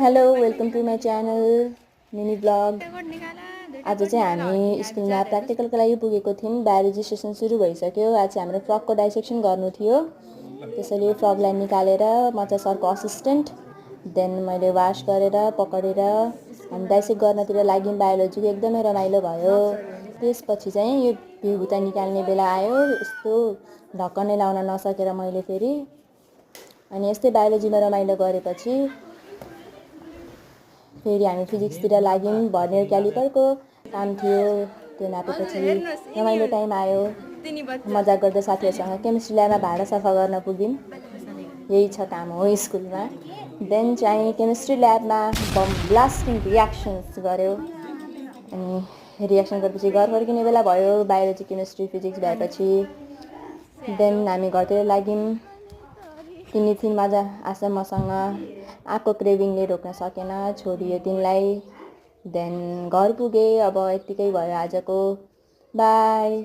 Hello welcome to my channel mini blog. आज चाहिँ हामी स्कुलमा प्र्याक्टिकलको लागि पुगेको थियौँ। बायोलोजी सेसन सुरु भइसक्यो। आज चाहिँ हाम्रो फ्रकको डाइसेक्सन गर्नु थियो। त्यसैले फ्रकलाई निकालेर म चाहिँ सरको असिस्टेन्ट देन मैले वास गरेर पकडेर हामी डाइसेक्ट गर्नतिर लाग्यौँ। बायोलोजीको एकदमै रमाइलो भयो। त्यसपछि चाहिँ यो बिउता निकाल्ने बेला आयो। यस्तो ढक्कनै लाउन नसकेर मैले फेरि अनि यस्तै बायोलोजीमा रमाइलो गरेपछि फेरि हामी फिजिक्सतिर लाग्यौँ। भर्नियर क्यालिपरको काम थियो, त्यो नापेपछि रमाइलो टाइम आयो। मजाक गर्दै साथीहरूसँग केमिस्ट्री ल्याबमा भाँडा सफा गर्न पुग्यौँ। यही छ काम हो स्कुलमा। देन चाहिँ केमिस्ट्री ल्याबमा बम ब्लास्टिङ रियाक्सन्स गऱ्यो। अनि रियाक्सन गरेपछि घर फर्किने बेला भयो। बायोलोजी केमिस्ट्री फिजिक्स भएपछि देन हामी घरतिर लाग्यौँ। तिनी थिइन् मजा आशा मसँग। आएको क्रेभिङले रोक्न सकेन, छोडियो तिनलाई। देन घर पुगेँ। अब यत्तिकै भयो आजको। बाई।